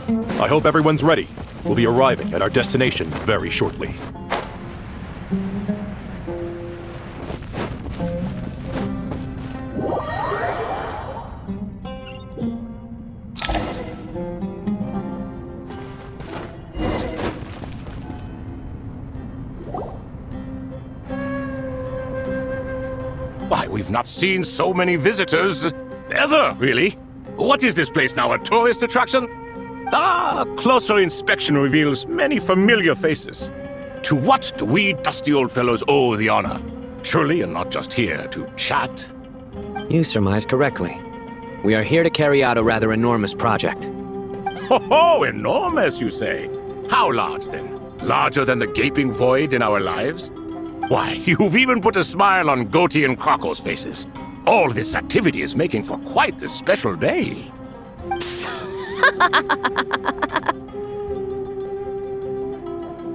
I hope everyone's ready. We'll be arriving at our destination very shortly. Why, we've not seen so many visitors ever, really. What is this place now, a tourist attraction? Ah, closer inspection reveals many familiar faces. To what do we dusty old fellows owe the honor? Surely, and not just here to chat. You surmise correctly. We are here to carry out a rather enormous project. Ho, enormous, you say? How large, then? Larger than the gaping void in our lives? Why, you've even put a smile on Goatee and Crocco's faces. All this activity is making for quite a special day.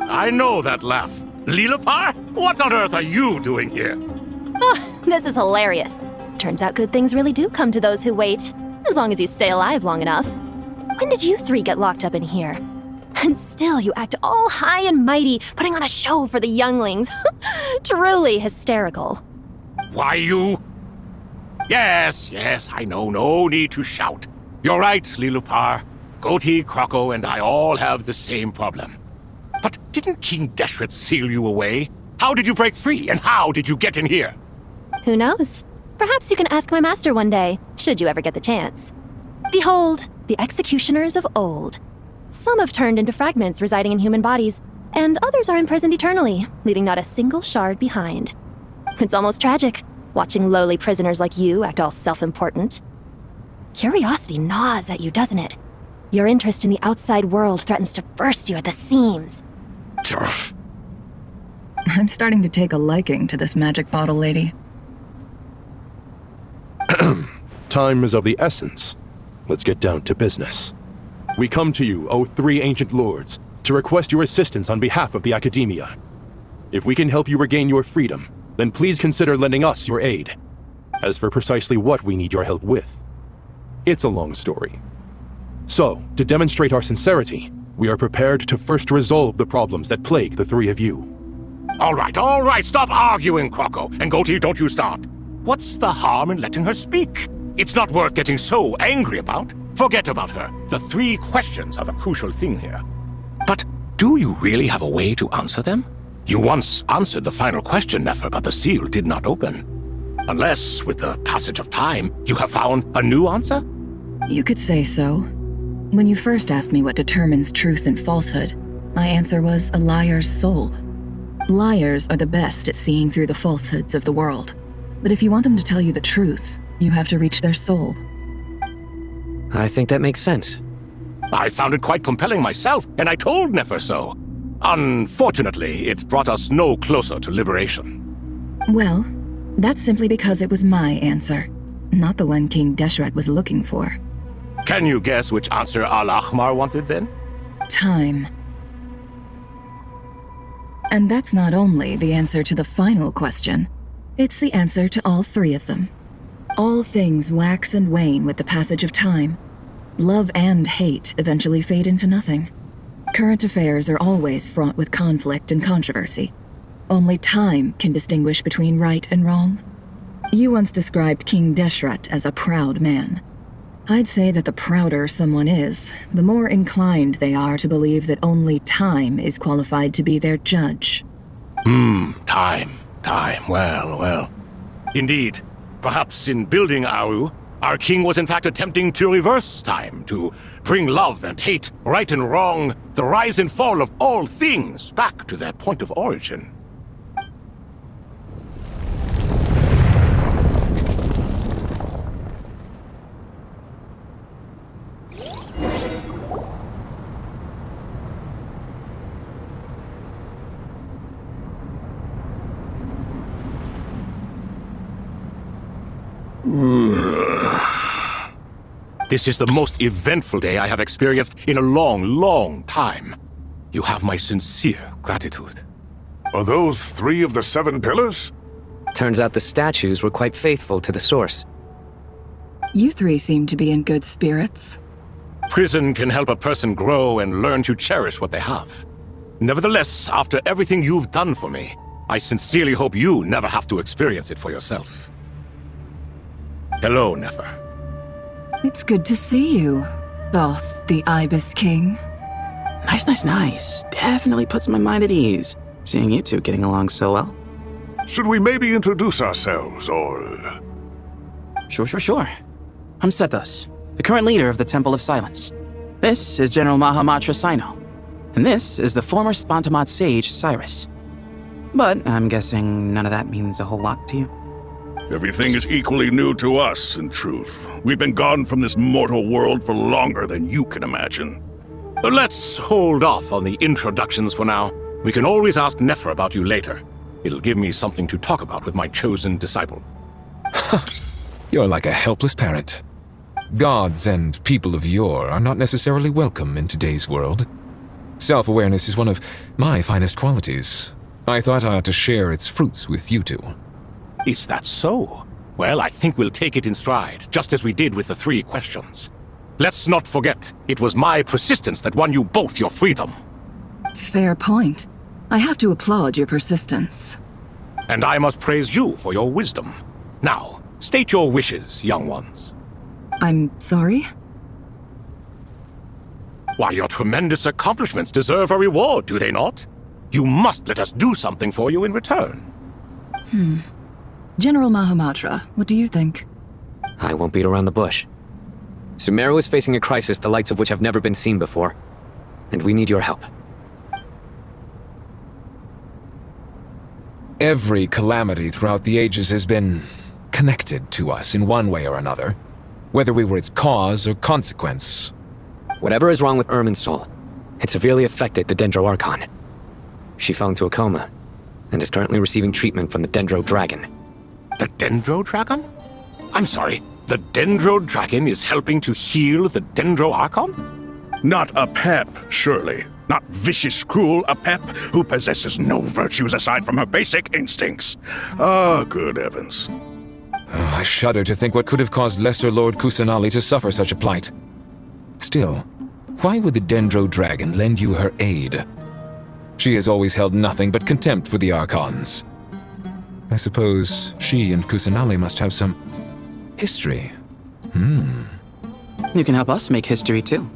I know that laugh. Lilipar, what on earth are you doing here? Oh, this is hilarious. Turns out good things really do come to those who wait, as long as you stay alive long enough. When did you three get locked up in here? And still you act all high and mighty, putting on a show for the younglings. Truly hysterical. Why, you... Yes, I know, no need to shout. You're right, Lilipar. Goatee, Crocco, and I all have the same problem. But didn't King Deshret seal you away? How did you break free, and how did you get in here? Who knows? Perhaps you can ask my master one day, should you ever get the chance. Behold, the executioners of old. Some have turned into fragments residing in human bodies, and others are imprisoned eternally, leaving not a single shard behind. It's almost tragic, watching lowly prisoners like you act all self-important. Curiosity gnaws at you, doesn't it? Your interest in the outside world threatens to burst you at the seams. I'm starting to take a liking to this magic bottle lady. Time is of the essence. Let's get down to business. We come to you, O three ancient lords, to request your assistance on behalf of the Academia. If we can help you regain your freedom, then please consider lending us your aid. As for precisely what we need your help with, it's a long story. So, to demonstrate our sincerity, we are prepared to first resolve the problems that plague the three of you. All right, stop arguing, Crocco. And Goatee, don't you start. What's the harm in letting her speak? It's not worth getting so angry about. Forget about her. The three questions are the crucial thing here. But do you really have a way to answer them? You once answered the final question, Nefer, but the seal did not open. Unless, with the passage of time, you have found a new answer? You could say so. When you first asked me what determines truth and falsehood, my answer was a liar's soul. Liars are the best at seeing through the falsehoods of the world. But if you want them to tell you the truth, you have to reach their soul. I think that makes sense. I found it quite compelling myself, and I told Nefer so. Unfortunately, it brought us no closer to liberation. Well, that's simply because it was my answer, not the one King Deshret was looking for. Can you guess which answer Al-Ahmar wanted then? Time. And that's not only the answer to the final question, it's the answer to all three of them. All things wax and wane with the passage of time. Love and hate eventually fade into nothing. Current affairs are always fraught with conflict and controversy. Only time can distinguish between right and wrong. You once described King Deshret as a proud man. I'd say that the prouder someone is, the more inclined they are to believe that only time is qualified to be their judge. Time. Well. Indeed. Perhaps in building Aru, our king was in fact attempting to reverse time, to bring love and hate, right and wrong, the rise and fall of all things back to their point of origin. This is the most eventful day I have experienced in a long time. You have my sincere gratitude. Are those 3 of the 7 pillars? Turns out the statues were quite faithful to the source. You three seem to be in good spirits. Prison can help a person grow and learn to cherish what they have. Nevertheless, after everything you've done for me, I sincerely hope you never have to experience it for yourself. Hello, Nefer. It's good to see you, Thoth the Ibis King. Nice. Definitely puts my mind at ease, seeing you two getting along so well. Should we maybe introduce ourselves, or... Sure. I'm Sethos, the current leader of the Temple of Silence. This is General Mahamatra Sino, and this is the former Spontamod sage, Cyrus. But I'm guessing none of that means a whole lot to you. Everything is equally new to us, in truth. We've been gone from this mortal world for longer than you can imagine. But let's hold off on the introductions for now. We can always ask Nefer about you later. It'll give me something to talk about with my chosen disciple. You're like a helpless parrot. Gods and people of yore are not necessarily welcome in today's world. Self-awareness is one of my finest qualities. I thought I ought to share its fruits with you two. Is that so? Well, I think we'll take it in stride, just as we did with the 3 questions. Let's not forget, it was my persistence that won you both your freedom. Fair point. I have to applaud your persistence. And I must praise you for your wisdom. Now, state your wishes, young ones. I'm sorry? Why, your tremendous accomplishments deserve a reward, do they not? You must let us do something for you in return. General Mahamatra, what do you think? I won't beat around the bush. Sumeru is facing a crisis the likes of which have never been seen before, and we need your help. Every calamity throughout the ages has been connected to us in one way or another, whether we were its cause or consequence. Whatever is wrong with Irminsul, it severely affected the Dendro Archon. She fell into a coma, and is currently receiving treatment from the Dendro Dragon. The Dendro Dragon? I'm sorry, the Dendro Dragon is helping to heal the Dendro Archon? Not a pep, surely. Not vicious, cruel a pep who possesses no virtues aside from her basic instincts. Ah, good heavens. I shudder to think what could have caused Lesser Lord Kusanali to suffer such a plight. Still, why would the Dendro Dragon lend you her aid? She has always held nothing but contempt for the Archons. I suppose she and Kusanali must have some history. You can help us make history too.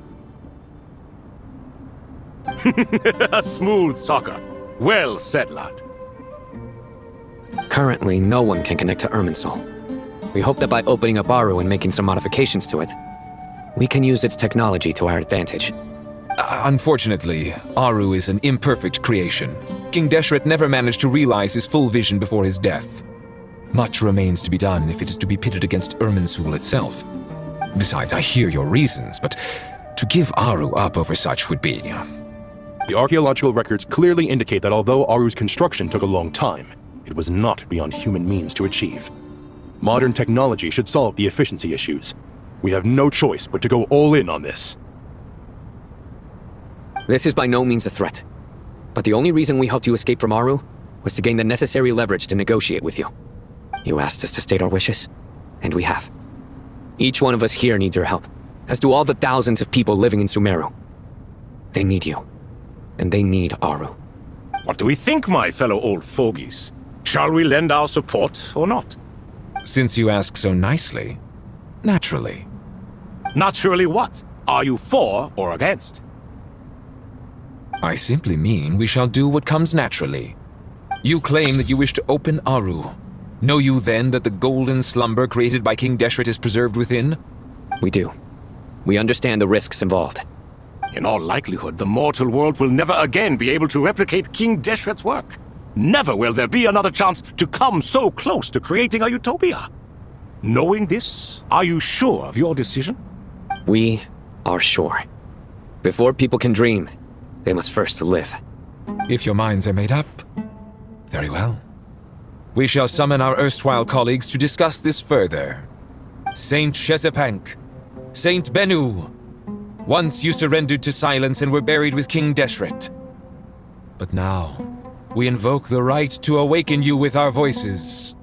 A smooth talker. Well said, lad. Currently, no one can connect to Irminsul. We hope that by opening up Aru and making some modifications to it, we can use its technology to our advantage. Unfortunately, Aru is an imperfect creation. King Deshret never managed to realize his full vision before his death. Much remains to be done if it is to be pitted against Irminsul itself. Besides, I hear your reasons, but to give Aru up over such would be... The archaeological records clearly indicate that although Aru's construction took a long time, it was not beyond human means to achieve. Modern technology should solve the efficiency issues. We have no choice but to go all in on this. This is by no means a threat. But the only reason we helped you escape from Aru was to gain the necessary leverage to negotiate with you. You asked us to state our wishes, and we have. Each one of us here needs your help, as do all the thousands of people living in Sumeru. They need you, and they need Aru. What do we think, my fellow old fogies? Shall we lend our support or not? Since you ask so nicely, naturally. Naturally what? Are you for or against? I simply mean we shall do what comes naturally. You claim that you wish to open Aru. Know you then that the golden slumber created by King Deshret is preserved within? We do. We understand the risks involved. In all likelihood, the mortal world will never again be able to replicate King Deshret's work. Never will there be another chance to come so close to creating a utopia. Knowing this, are you sure of your decision? We are sure. Before people can dream, they must first live. If your minds are made up, very well. We shall summon our erstwhile colleagues to discuss this further. Saint Shezepank, Saint Bennu, once you surrendered to silence and were buried with King Deshret. But now, we invoke the right to awaken you with our voices.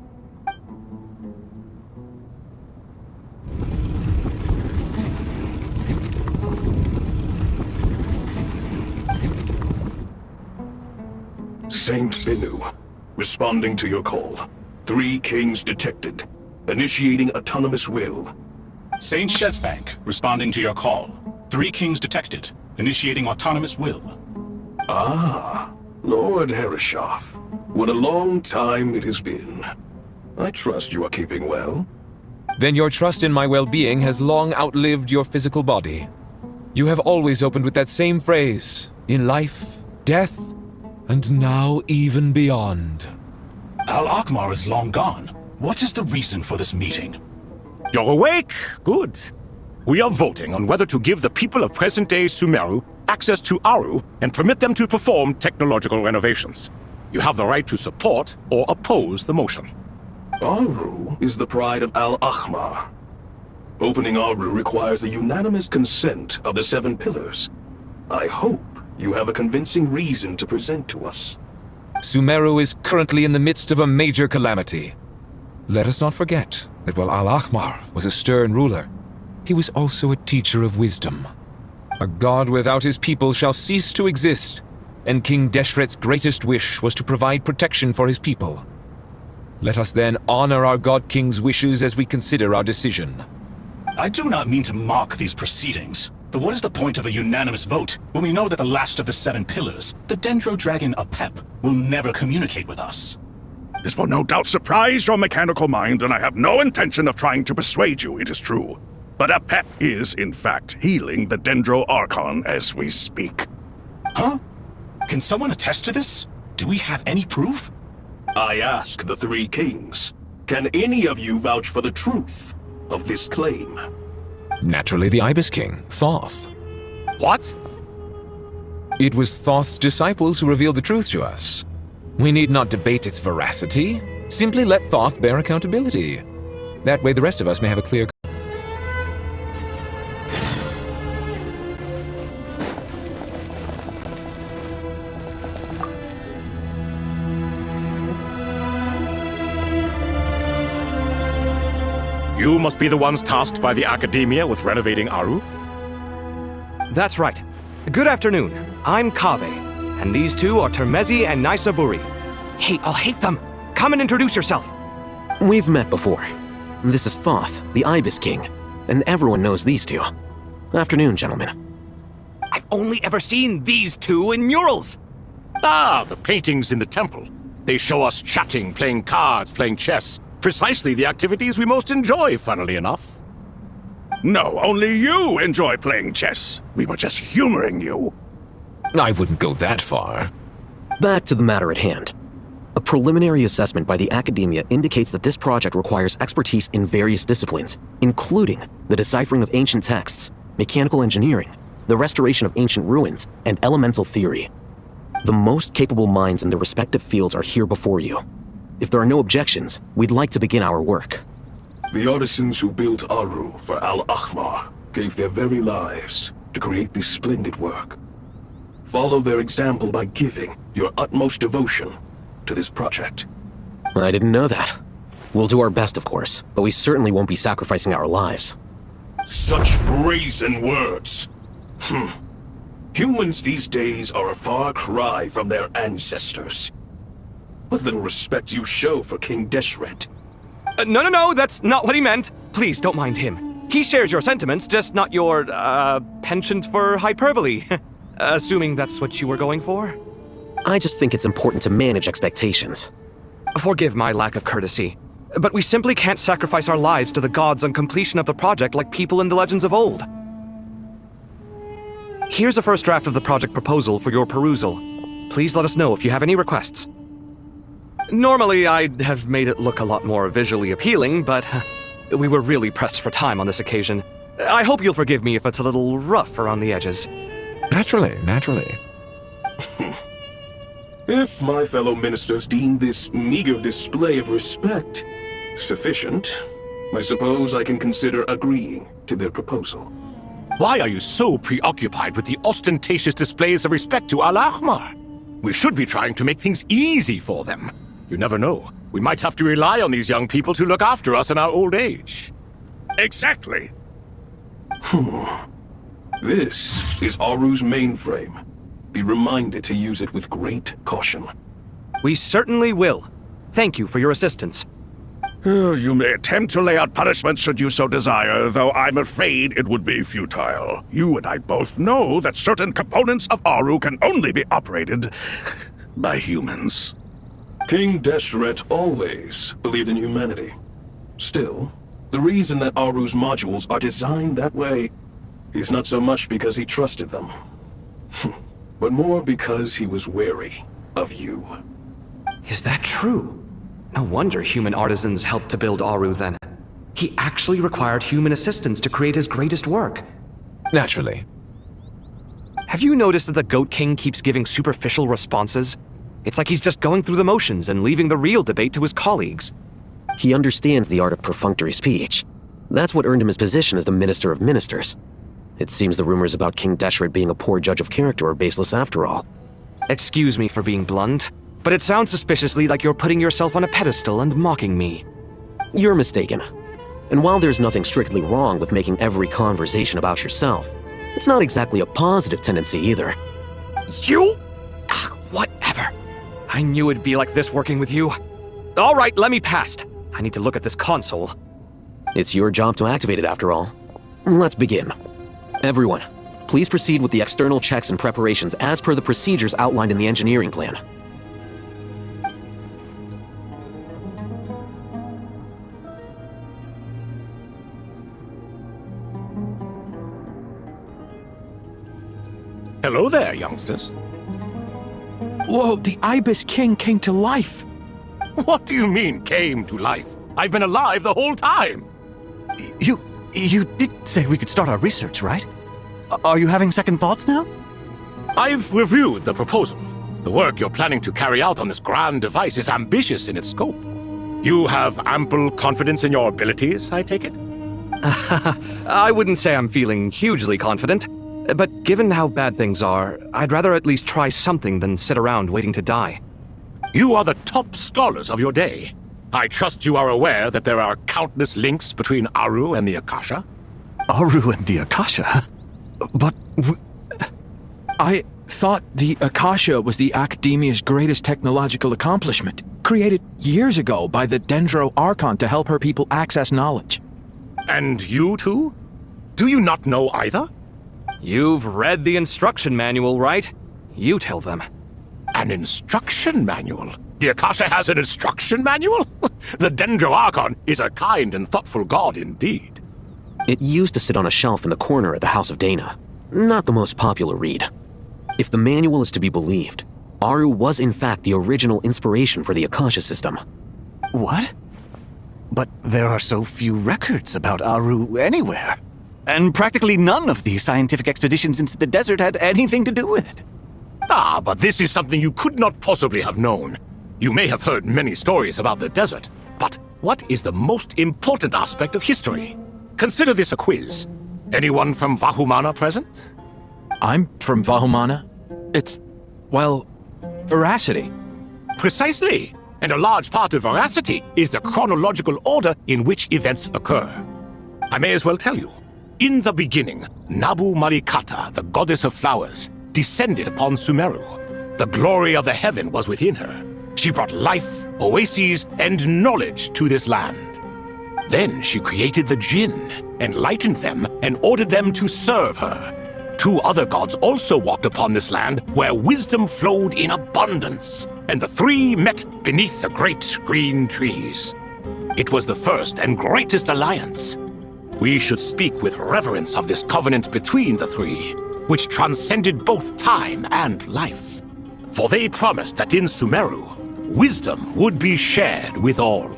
Saint Benu, responding to your call. 3 kings detected. Initiating autonomous will. Saint Shesbank, responding to your call. 3 kings detected. Initiating autonomous will. Ah, Lord Herreshoff. What a long time it has been. I trust you are keeping well. Then your trust in my well-being has long outlived your physical body. You have always opened with that same phrase, in life, death, and now even beyond. Al-Akhmar is long gone. What is the reason for this meeting? You're awake? Good. We are voting on whether to give the people of present-day Sumeru access to Aru and permit them to perform technological renovations. You have the right to support or oppose the motion. Aru is the pride of Al-Akhmar. Opening Aru requires the unanimous consent of the 7 pillars. I hope you have a convincing reason to present to us. Sumeru is currently in the midst of a major calamity. Let us not forget that while Al-Akhmar was a stern ruler, he was also a teacher of wisdom. A god without his people shall cease to exist, and King Deshret's greatest wish was to provide protection for his people. Let us then honor our God King's wishes as we consider our decision. I do not mean to mock these proceedings, but what is the point of a unanimous vote when we know that the last of the 7 pillars, the Dendro Dragon Apep, will never communicate with us? This will no doubt surprise your mechanical mind, and I have no intention of trying to persuade you it is true. But Apep is, in fact, healing the Dendro Archon as we speak. Huh? Can someone attest to this? Do we have any proof? I ask the 3 kings, can any of you vouch for the truth of this claim? Naturally, the Ibis King, Thoth. What? It was Thoth's disciples who revealed the truth to us. We need not debate its veracity. Simply let Thoth bear accountability. That way the rest of us may have a clear... You must be the ones tasked by the Academia with renovating Aru? That's right. Good afternoon. I'm Kaveh, and these 2 are Termezi and Naisaburi. Hey, I'll hate them! Come and introduce yourself! We've met before. This is Thoth, the Ibis King, and everyone knows these 2. Afternoon, gentlemen. I've only ever seen these 2 in murals! Ah, the paintings in the temple. They show us chatting, playing cards, playing chess. Precisely the activities we most enjoy, funnily enough. No, only you enjoy playing chess. We were just humoring you. I wouldn't go that far. Back to the matter at hand. A preliminary assessment by the Academia indicates that this project requires expertise in various disciplines, including the deciphering of ancient texts, mechanical engineering, the restoration of ancient ruins, and elemental theory. The most capable minds in their respective fields are here before you. If there are no objections, we'd like to begin our work. The artisans who built Aru for Al-Akhmar gave their very lives to create this splendid work. Follow their example by giving your utmost devotion to this project. I didn't know that. We'll do our best, of course, but we certainly won't be sacrificing our lives. Such brazen words. Humans these days are a far cry from their ancestors. What little respect you show for King Deshret. No, that's not what he meant. Please, don't mind him. He shares your sentiments, just not your, penchant for hyperbole. Assuming that's what you were going for? I just think it's important to manage expectations. Forgive my lack of courtesy, but we simply can't sacrifice our lives to the gods on completion of the project like people in the legends of old. Here's a first draft of the project proposal for your perusal. Please let us know if you have any requests. Normally, I'd have made it look a lot more visually appealing, but we were really pressed for time on this occasion. I hope you'll forgive me if it's a little rough around the edges. Naturally. If my fellow ministers deem this meager display of respect sufficient, I suppose I can consider agreeing to their proposal. Why are you so preoccupied with the ostentatious displays of respect to Al-Akhmar? We should be trying to make things easy for them. You never know. We might have to rely on these young people to look after us in our old age. Exactly. This is Aru's mainframe. Be reminded to use it with great caution. We certainly will. Thank you for your assistance. You may attempt to lay out punishment should you so desire, though I'm afraid it would be futile. You and I both know that certain components of Aru can only be operated by humans. King Deshret always believed in humanity. Still, the reason that Aru's modules are designed that way is not so much because he trusted them, but more because he was wary of you. Is that true? No wonder human artisans helped to build Aru then. He actually required human assistance to create his greatest work. Naturally. Have you noticed that the Goat King keeps giving superficial responses? It's like he's just going through the motions and leaving the real debate to his colleagues. He understands the art of perfunctory speech. That's what earned him his position as the Minister of Ministers. It seems the rumors about King Deshret being a poor judge of character are baseless after all. Excuse me for being blunt, but it sounds suspiciously like you're putting yourself on a pedestal and mocking me. You're mistaken. And while there's nothing strictly wrong with making every conversation about yourself, it's not exactly a positive tendency either. You? Whatever. I knew it'd be like this working with you. All right, let me past. I need to look at this console. It's your job to activate it after all. Let's begin. Everyone, please proceed with the external checks and preparations as per the procedures outlined in the engineering plan. Hello there, youngsters. Whoa, the Ibis King came to life! What do you mean, came to life? I've been alive the whole time! You did say we could start our research, right? Are you having second thoughts now? I've reviewed the proposal. The work you're planning to carry out on this grand device is ambitious in its scope. You have ample confidence in your abilities, I take it? I wouldn't say I'm feeling hugely confident, but given how bad things are, I'd rather at least try something than sit around waiting to die. You are the top scholars of your day. I trust you are aware that there are countless links between Aru and the Akasha? Aru and the Akasha? But I thought the Akasha was the Academia's greatest technological accomplishment, created years ago by the Dendro Archon to help her people access knowledge. And you too? Do you not know either? You've read the instruction manual, right? You tell them. An instruction manual? The Akasha has an instruction manual? The Dendro Archon is a kind and thoughtful god indeed. It used to sit on a shelf in the corner at the House of Dana. Not the most popular read. If the manual is to be believed, Aru was in fact the original inspiration for the Akasha system. What? But there are so few records about Aru anywhere. And practically none of the scientific expeditions into the desert had anything to do with it. Ah, but this is something you could not possibly have known. You may have heard many stories about the desert, but what is the most important aspect of history? Consider this a quiz. Anyone from Vahumana present? I'm from Vahumana. It's, well, veracity. Precisely. And a large part of veracity is the chronological order in which events occur. I may as well tell you. In the beginning, Nabu Marikata, the goddess of flowers, descended upon Sumeru. The glory of the heaven was within her. She brought life, oases, and knowledge to this land. Then she created the Jinn, enlightened them, and ordered them to serve her. Two other gods also walked upon this land where wisdom flowed in abundance, and the three met beneath the great green trees. It was the first and greatest alliance. We should speak with reverence of this covenant between the three, which transcended both time and life. For they promised that in Sumeru, wisdom would be shared with all.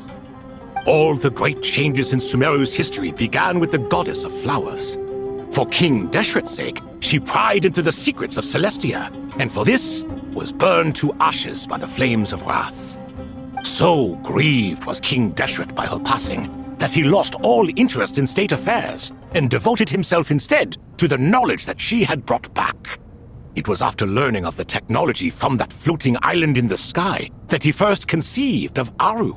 All the great changes in Sumeru's history began with the goddess of flowers. For King Deshret's sake, she pried into the secrets of Celestia, and for this was burned to ashes by the flames of wrath. So grieved was King Deshret by her passing, that he lost all interest in state affairs and devoted himself instead to the knowledge that she had brought back. It was after learning of the technology from that floating island in the sky that he first conceived of Aru.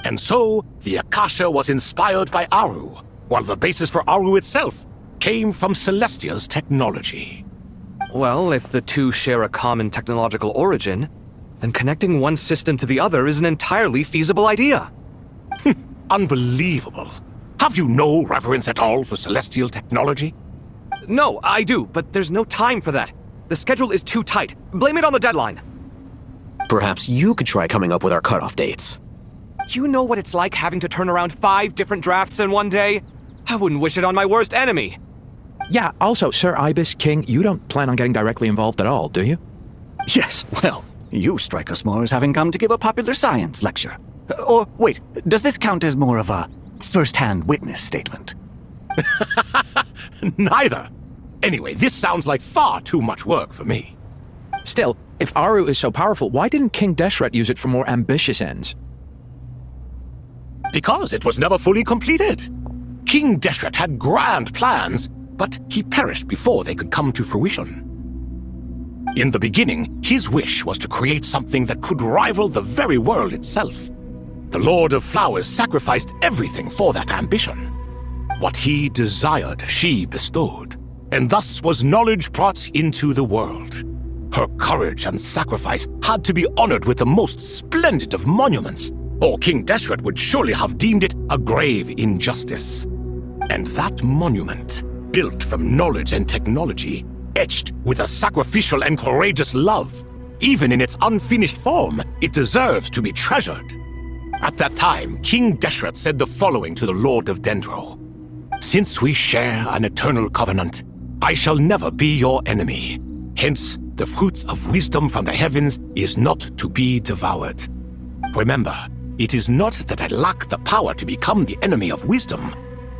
And so, the Akasha was inspired by Aru, while the basis for Aru itself came from Celestia's technology. Well, if the two share a common technological origin, then connecting one system to the other is an entirely feasible idea. Unbelievable. Have you no reverence at all for celestial technology? No, I do, but there's no time for that. The schedule is too tight. Blame it on the deadline. Perhaps you could try coming up with our cutoff dates. You know what it's like having to turn around 5 different drafts in one day? I wouldn't wish it on my worst enemy. Yeah, also, Sir Ibis King, you don't plan on getting directly involved at all, do you? Yes, well, you strike us more as having come to give a popular science lecture. Or, wait, does this count as more of a first-hand witness statement? Neither. Anyway, this sounds like far too much work for me. Still, if Aru is so powerful, why didn't King Deshret use it for more ambitious ends? Because it was never fully completed. King Deshret had grand plans, but he perished before they could come to fruition. In the beginning, his wish was to create something that could rival the very world itself. The Lord of Flowers sacrificed everything for that ambition. What he desired, she bestowed, and thus was knowledge brought into the world. Her courage and sacrifice had to be honored with the most splendid of monuments, or King Deshret would surely have deemed it a grave injustice. And that monument, built from knowledge and technology, etched with a sacrificial and courageous love, even in its unfinished form, it deserves to be treasured. At that time, King Deshret said the following to the Lord of Dendro. Since we share an eternal covenant, I shall never be your enemy. Hence, the fruits of wisdom from the heavens is not to be devoured. Remember, it is not that I lack the power to become the enemy of wisdom.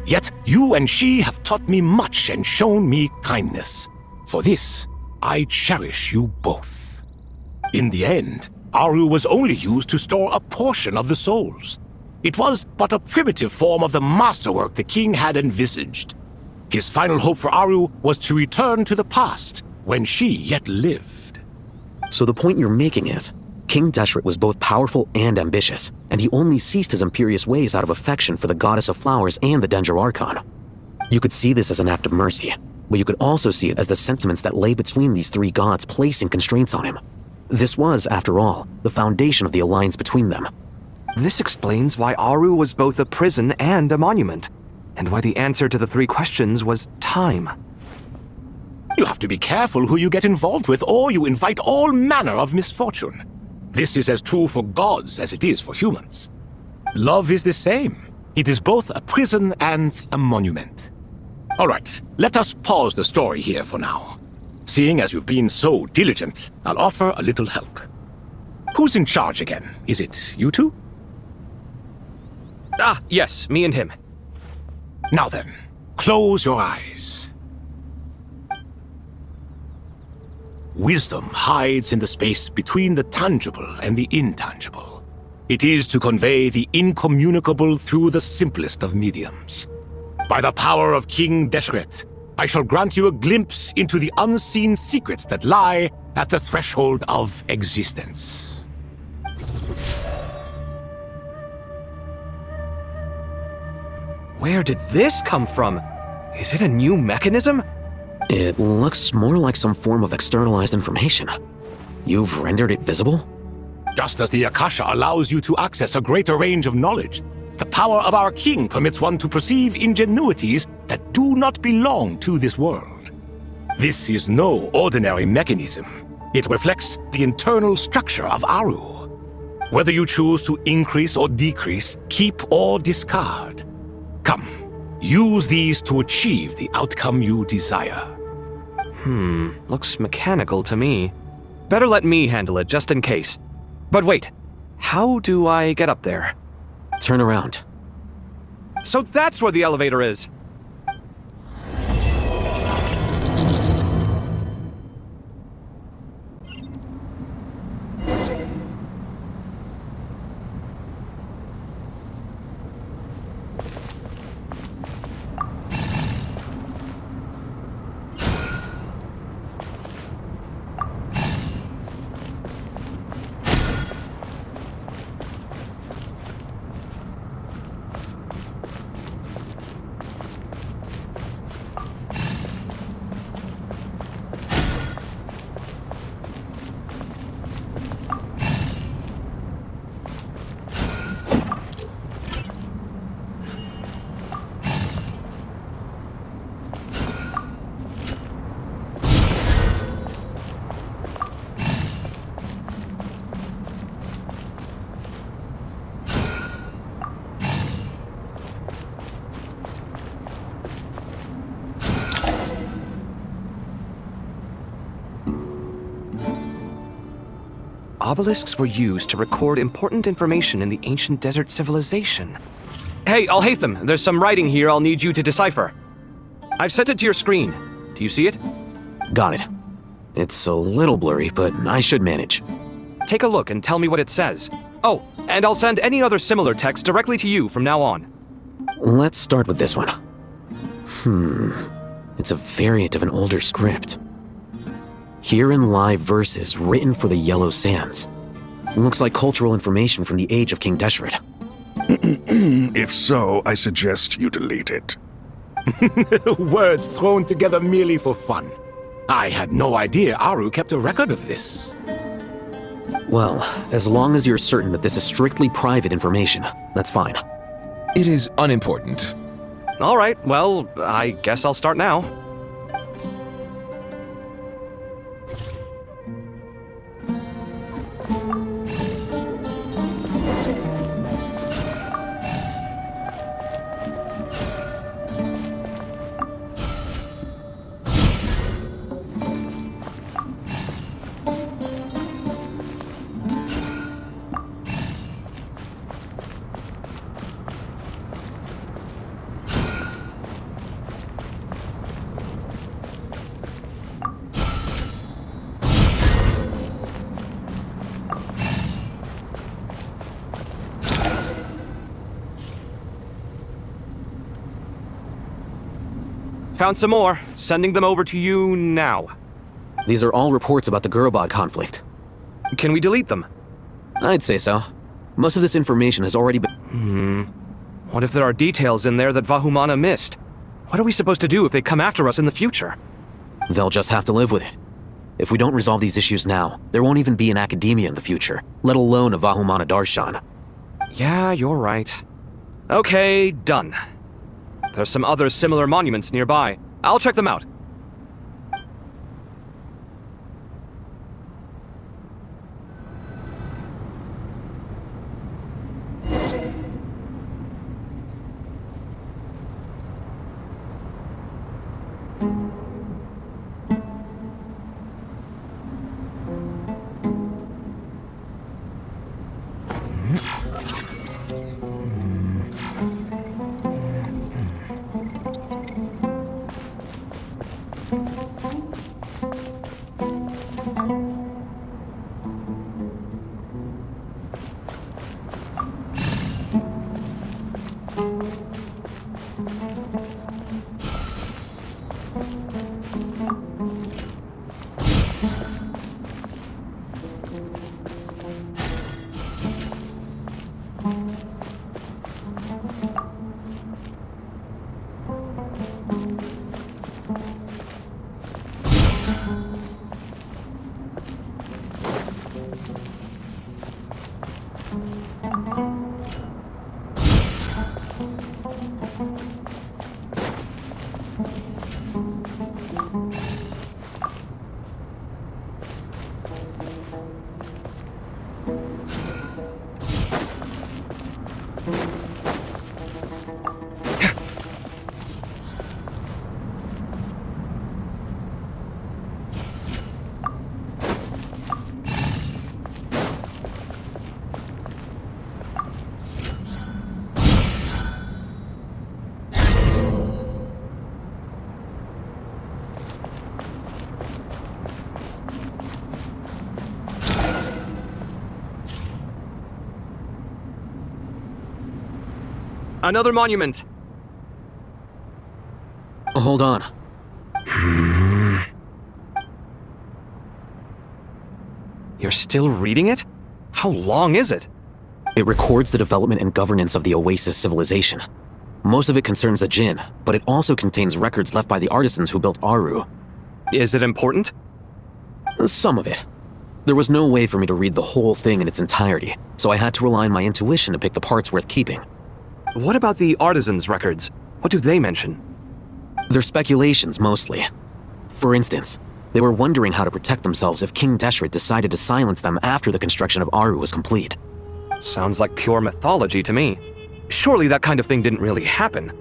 Yet you and she have taught me much and shown me kindness. For this, I cherish you both. In the end, Aru was only used to store a portion of the souls. It was but a primitive form of the masterwork the king had envisaged. His final hope for Aru was to return to the past, when she yet lived. So the point you're making is, King Deshret was both powerful and ambitious, and he only ceased his imperious ways out of affection for the Goddess of Flowers and the Dendro Archon. You could see this as an act of mercy, but you could also see it as the sentiments that lay between these 3 gods placing constraints on him. This was, after all, the foundation of the alliance between them. This explains why Aru was both a prison and a monument, and why the answer to the 3 questions was time. You have to be careful who you get involved with, or you invite all manner of misfortune. This is as true for gods as it is for humans. Love is the same. It is both a prison and a monument. All right, let us pause the story here for now. Seeing as you've been so diligent, I'll offer a little help. Who's in charge again? Is it you two? Ah, yes, me and him. Now then, close your eyes. Wisdom hides in the space between the tangible and the intangible. It is to convey the incommunicable through the simplest of mediums. By the power of King Deshret, I shall grant you a glimpse into the unseen secrets that lie at the threshold of existence. Where did this come from? Is it a new mechanism? It looks more like some form of externalized information. You've rendered it visible? Just as the Akasha allows you to access a greater range of knowledge, the power of our king permits one to perceive ingenuities that do not belong to this world. This is no ordinary mechanism. It reflects the internal structure of Aru. Whether you choose to increase or decrease, keep or discard. Come, use these to achieve the outcome you desire. Looks mechanical to me. Better let me handle it, just in case. But wait, how do I get up there? Turn around. So that's where the elevator is! Obelisks were used to record important information in the ancient desert civilization. Hey, Al-Haytham, there's some writing here I'll need you to decipher. I've sent it to your screen. Do you see it? Got it. It's a little blurry, but I should manage. Take a look and tell me what it says. Oh, and I'll send any other similar text directly to you from now on. Let's start with this one. It's a variant of an older script. Herein lie verses written for the Yellow Sands. Looks like cultural information from the age of King Deshret. If so, I suggest you delete it. Words thrown together merely for fun. I had no idea Aru kept a record of this. Well, as long as you're certain that this is strictly private information, that's fine. It is unimportant. All right, well, I guess I'll start now. Found some more. Sending them over to you now. These are all reports about the Gurubad conflict. Can we delete them? I'd say so. Most of this information has already been... What if there are details in there that Vahumana missed? What are we supposed to do if they come after us in the future? They'll just have to live with it. If we don't resolve these issues now, there won't even be an academia in the future, let alone a Vahumana Darshan. Yeah, you're right. Okay, done. There's some other similar monuments nearby. I'll check them out. Another monument. Hold on. You're still reading it? How long is it? It records the development and governance of the Oasis civilization. Most of it concerns the Jinn, but it also contains records left by the artisans who built Aru. Is it important? Some of it. There was no way for me to read the whole thing in its entirety, so I had to rely on my intuition to pick the parts worth keeping. What about the artisans' records? What do they mention? They're speculations, mostly. For instance, they were wondering how to protect themselves if King Deshret decided to silence them after the construction of Aru was complete. Sounds like pure mythology to me. Surely that kind of thing didn't really happen.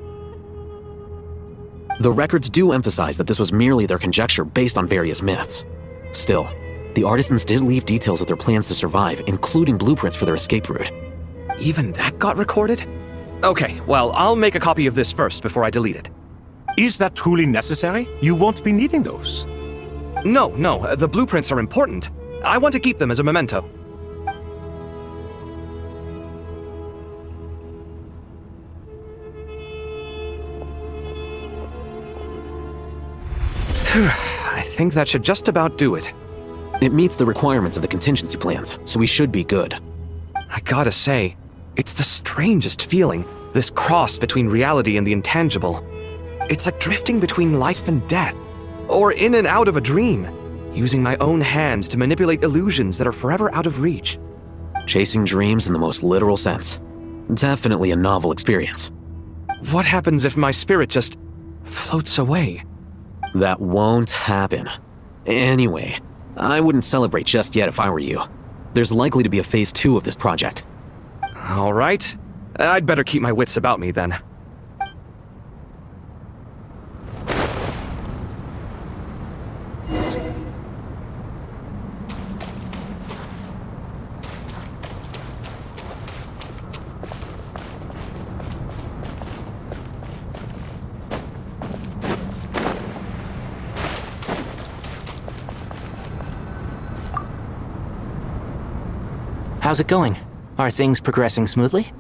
The records do emphasize that this was merely their conjecture based on various myths. Still, The artisans did leave details of their plans to survive, including blueprints for their escape route. Even that got recorded? Okay, well, I'll make a copy of this first before I delete it. Is that truly necessary? You won't be needing those. No, the blueprints are important. I want to keep them as a memento. I think that should just about do it. It meets the requirements of the contingency plans, so we should be good. I gotta say, it's the strangest feeling, this cross between reality and the intangible. It's like drifting between life and death, or in and out of a dream, using my own hands to manipulate illusions that are forever out of reach. Chasing dreams in the most literal sense. Definitely a novel experience. What happens if my spirit just floats away? That won't happen. Anyway, I wouldn't celebrate just yet if I were you. There's likely to be a phase 2 of this project. All right. I'd better keep my wits about me then. How's it going? Are things progressing smoothly?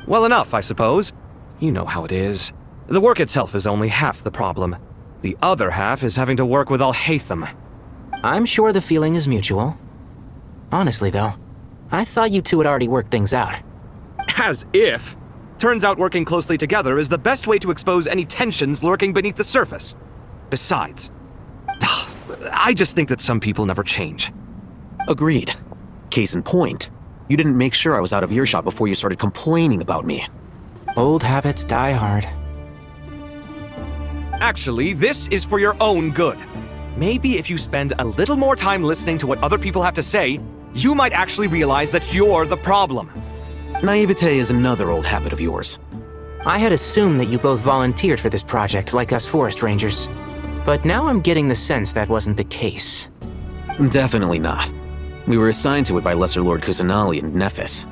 Well enough, I suppose. You know how it is. The work itself is only half the problem. The other half is having to work with Al-Haytham. I'm sure the feeling is mutual. Honestly, though, I thought you two had already worked things out. As if! Turns out working closely together is the best way to expose any tensions lurking beneath the surface. Besides, I just think that some people never change. Agreed. Case in point, you didn't make sure I was out of earshot before you started complaining about me. Old habits die hard. Actually, this is for your own good. Maybe if you spend a little more time listening to what other people have to say, you might actually realize that you're the problem. Naivete is another old habit of yours. I had assumed that you both volunteered for this project, like us forest rangers. But now I'm getting the sense that wasn't the case. Definitely not. We were assigned to it by Lesser Lord Kusanali and Nephis.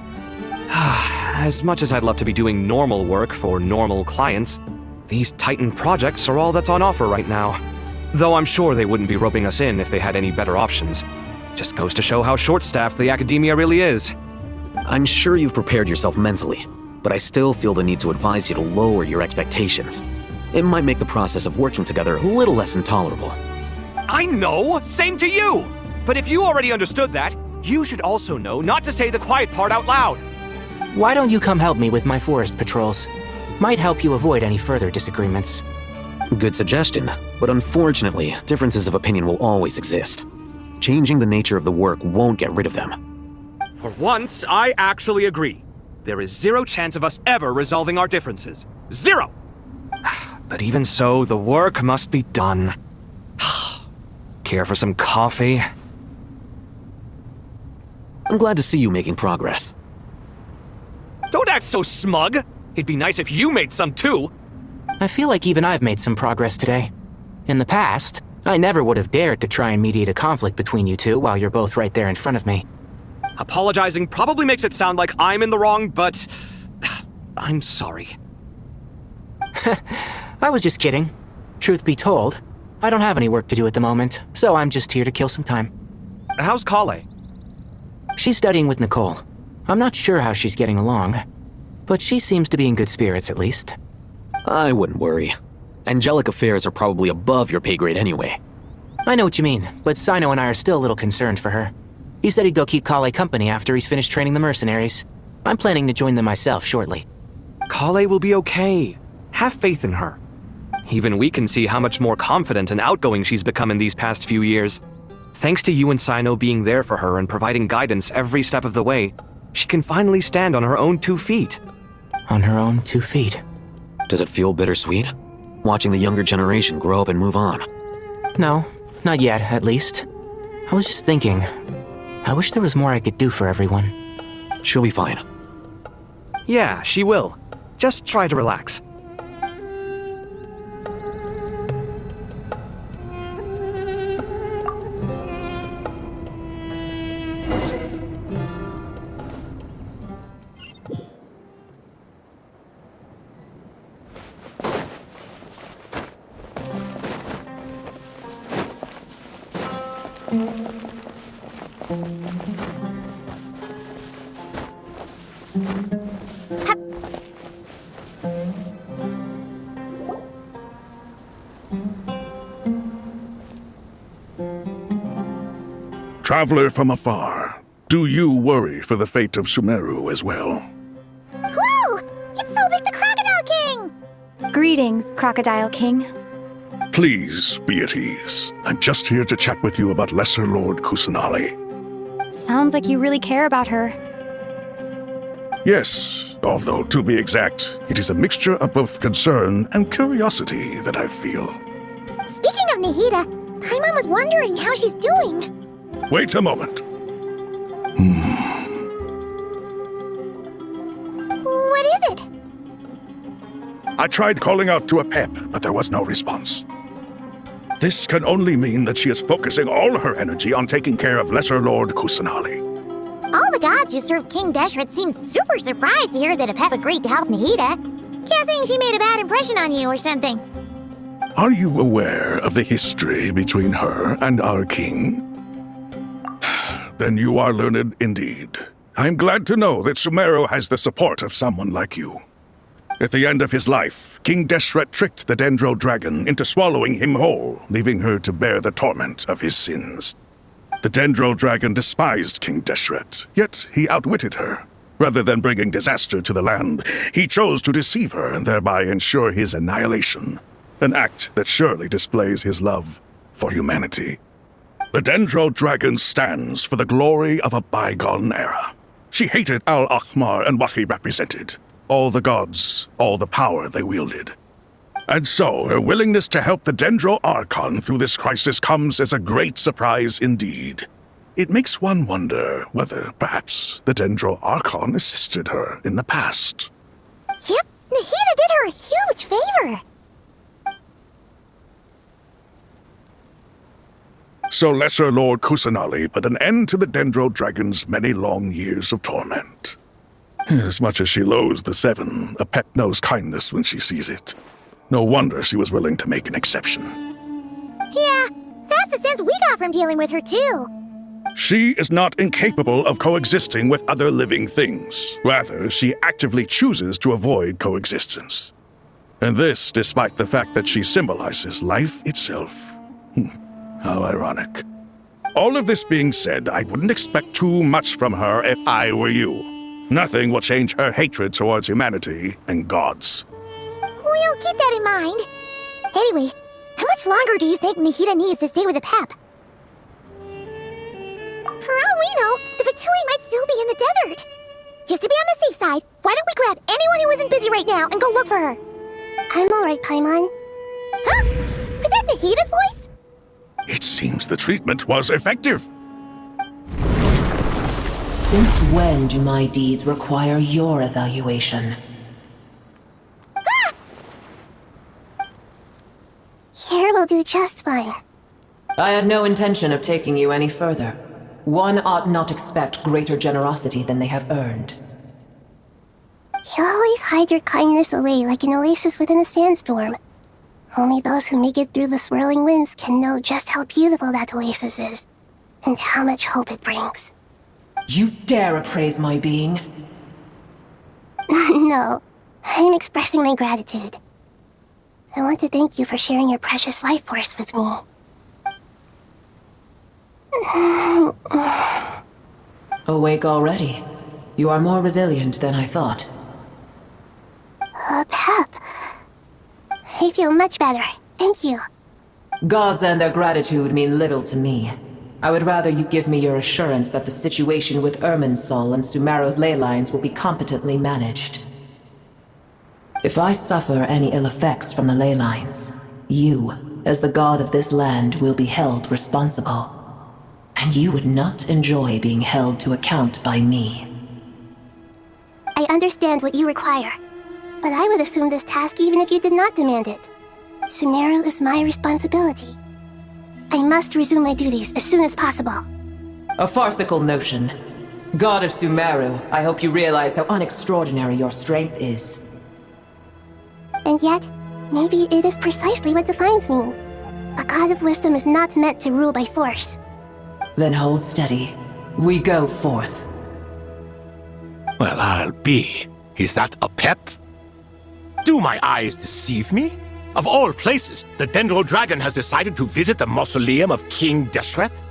As much as I'd love to be doing normal work for normal clients, these Titan projects are all that's on offer right now. Though I'm sure they wouldn't be roping us in if they had any better options. Just goes to show how short-staffed the academia really is. I'm sure you've prepared yourself mentally, but I still feel the need to advise you to lower your expectations. It might make the process of working together a little less intolerable. I know! Same to you! But if you already understood that, you should also know not to say the quiet part out loud. Why don't you come help me with my forest patrols? Might help you avoid any further disagreements. Good suggestion, but unfortunately, differences of opinion will always exist. Changing the nature of the work won't get rid of them. For once, I actually agree. There is zero chance of us ever resolving our differences. Zero! But even so, the work must be done. Care for some coffee? I'm glad to see you making progress. Don't act so smug! It'd be nice if you made some too! I feel like even I've made some progress today. In the past, I never would have dared to try and mediate a conflict between you two while you're both right there in front of me. Apologizing probably makes it sound like I'm in the wrong, but I'm sorry. I was just kidding. Truth be told, I don't have any work to do at the moment, so I'm just here to kill some time. How's Kale? She's studying with Nicole. I'm not sure how she's getting along, but she seems to be in good spirits at least. I wouldn't worry. Angelic affairs are probably above your pay grade anyway. I know what you mean, but Sino and I are still a little concerned for her. He said he'd go keep Kale company after he's finished training the mercenaries. I'm planning to join them myself shortly. Kale will be okay. Have faith in her. Even we can see how much more confident and outgoing she's become in these past few years. Thanks to you and Sino being there for her and providing guidance every step of the way, she can finally stand on her own 2 feet. On her own 2 feet? Does it feel bittersweet? Watching the younger generation grow up and move on? No, not yet, at least. I was just thinking, I wish there was more I could do for everyone. She'll be fine. Yeah, she will. Just try to relax. Traveler from afar, do you worry for the fate of Sumeru as well? Whoa! It's Sobek the Crocodile King! Greetings, Crocodile King. Please be at ease. I'm just here to chat with you about Lesser Lord Kusanali. Sounds like you really care about her. Yes, although to be exact, it is a mixture of both concern and curiosity that I feel. Speaking of Nahida, Paimon was wondering how she's doing. Wait a moment. What is it? I tried calling out to a pep, but there was no response. This can only mean that she is focusing all her energy on taking care of Lesser Lord Kusanali. All the gods who served King Deshret seemed super surprised to hear that a pep agreed to help Nahida. Guessing she made a bad impression on you or something. Are you aware of the history between her and our king? Then you are learned indeed. I'm glad to know that Sumeru has the support of someone like you. At the end of his life, King Deshret tricked the Dendro Dragon into swallowing him whole, leaving her to bear the torment of his sins. The Dendro Dragon despised King Deshret, yet he outwitted her. Rather than bringing disaster to the land, he chose to deceive her and thereby ensure his annihilation. An act that surely displays his love for humanity. The Dendro Dragon stands for the glory of a bygone era. She hated Al-Akhmar and what he represented. All the gods, all the power they wielded. And so, her willingness to help the Dendro Archon through this crisis comes as a great surprise indeed. It makes one wonder whether, perhaps, the Dendro Archon assisted her in the past. Yep, Nahida did her a huge favor. So Lesser Lord Kusanali put an end to the Dendro Dragon's many long years of torment. As much as she loathes the Seven, a pet knows kindness when she sees it. No wonder she was willing to make an exception. Yeah, that's the sense we got from dealing with her too. She is not incapable of coexisting with other living things. Rather, she actively chooses to avoid coexistence. And this despite the fact that she symbolizes life itself. How ironic. All of this being said, I wouldn't expect too much from her if I were you. Nothing will change her hatred towards humanity and gods. We'll keep that in mind. Anyway, how much longer do you think Nahida needs to stay with the pep? For all we know, the Fatui might still be in the desert. Just to be on the safe side, why don't we grab anyone who isn't busy right now and go look for her? I'm alright, Paimon. Huh? Was that Nahida's voice? It seems the treatment was effective. Since when do my deeds require your evaluation? Here will do just fine. I had no intention of taking you any further. One ought not expect greater generosity than they have earned. You always hide your kindness away like an oasis within a sandstorm. Only those who make it through the swirling winds can know just how beautiful that oasis is, and how much hope it brings. You dare appraise my being? No, I'm expressing my gratitude. I want to thank you for sharing your precious life force with me. Awake already? You are more resilient than I thought. Pep. I feel much better. Thank you. Gods and their gratitude mean little to me. I would rather you give me your assurance that the situation with Irminsul and Sumeru's ley lines will be competently managed. If I suffer any ill effects from the ley lines, you, as the god of this land, will be held responsible. And you would not enjoy being held to account by me. I understand what you require, but I would assume this task even if you did not demand it. Sumeru is my responsibility. I must resume my duties as soon as possible. A farcical notion. God of Sumeru, I hope you realize how unextraordinary your strength is. And yet, maybe it is precisely what defines me. A god of wisdom is not meant to rule by force. Then hold steady. We go forth. Well, I'll be. Is that a pep? Do my eyes deceive me? Of all places, the Dendro Dragon has decided to visit the mausoleum of King Deshret?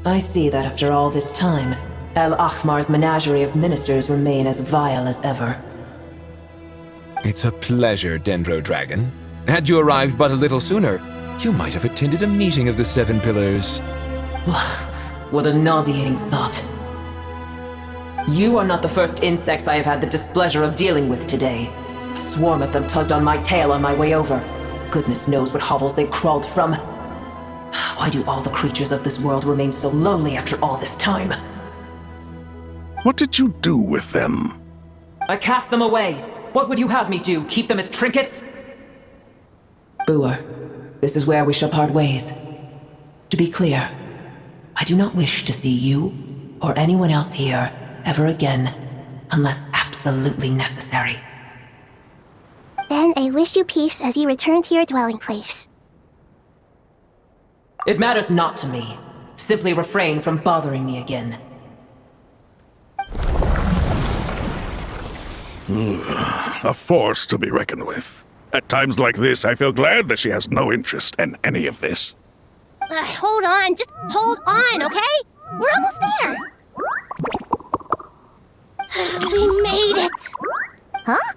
I see that after all this time, El Akhmar's menagerie of ministers remain as vile as ever. It's a pleasure, Dendro Dragon. Had you arrived but a little sooner, you might have attended a meeting of the Seven Pillars. What a nauseating thought. You are not the first insects I have had the displeasure of dealing with today. A swarm of them tugged on my tail on my way over. Goodness knows what hovels they crawled from. Why do all the creatures of this world remain so lowly after all this time? What did you do with them? I cast them away. What would you have me do? Keep them as trinkets? Boer, this is where we shall part ways. To be clear, I do not wish to see you or anyone else here ever again, unless absolutely necessary. Then I wish you peace as you return to your dwelling place. It matters not to me. Simply refrain from bothering me again. A force to be reckoned with. At times like this, I feel glad that she has no interest in any of this. Hold on, just hold on, okay? We're almost there. We made it. Huh?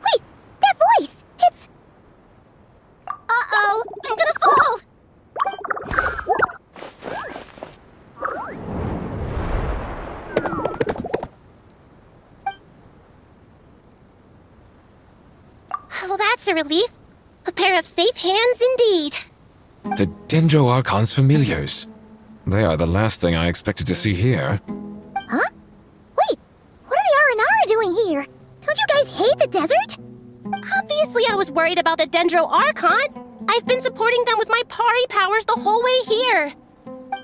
Wait, that voice, it's... Uh-oh, I'm gonna fall. Well, that's a relief. A pair of safe hands indeed. The Dendro Archon's familiars. They are the last thing I expected to see here. Huh? Wait, what are the R&R doing here? Don't you guys hate the desert? Obviously I was worried about the Dendro Archon. I've been supporting them with my Pari powers the whole way here.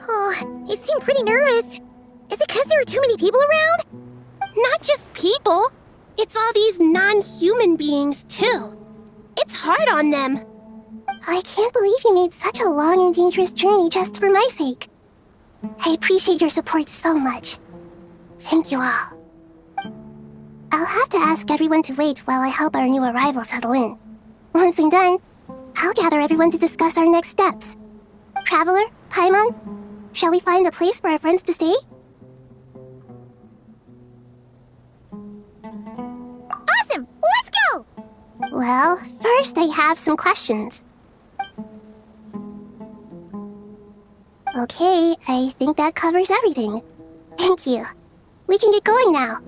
Oh, they seem pretty nervous. Is it because there are too many people around? Not just people. It's all these non-human beings, too. It's hard on them. I can't believe you made such a long and dangerous journey just for my sake. I appreciate your support so much. Thank you all. I'll have to ask everyone to wait while I help our new arrival settle in. Once I'm done, I'll gather everyone to discuss our next steps. Traveler, Paimon, shall we find a place for our friends to stay? Awesome! Let's go! Well, first I have some questions. Okay, I think that covers everything. Thank you. We can get going now.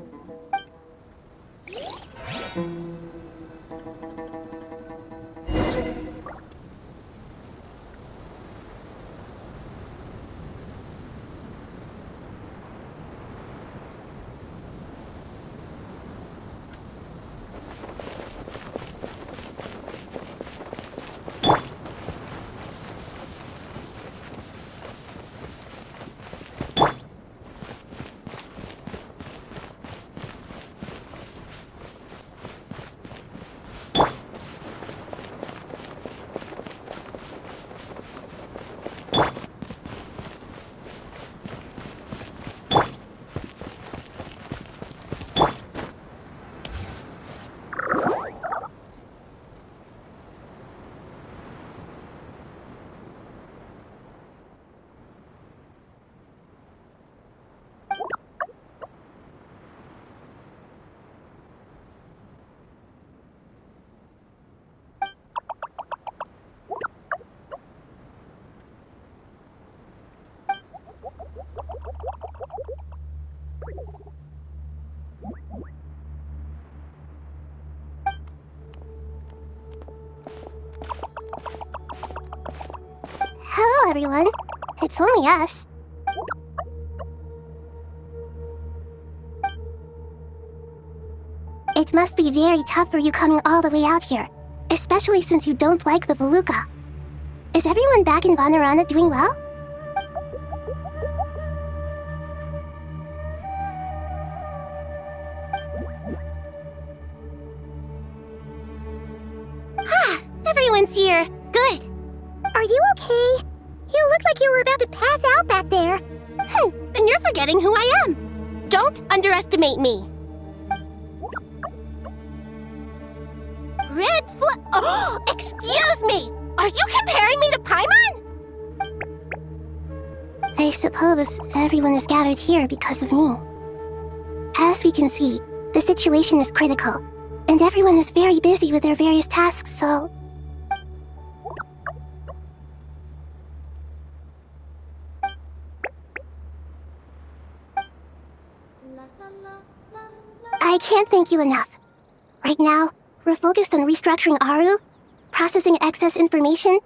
Hello, everyone. It's only us. It must be very tough for you coming all the way out here, especially since you don't like the Voluka. Is everyone back in Vanarana doing well? Ah, everyone's here. Good. Are you okay? You look like you were about to pass out back there. Then you're forgetting who I am. Don't underestimate me. Red flag. Oh, excuse me! Are you comparing me to Paimon? I suppose everyone is gathered here because of me. As we can see, the situation is critical, and everyone is very busy with their various tasks, so... I can't thank you enough. Right now, we're focused on restructuring Aru, processing excess information,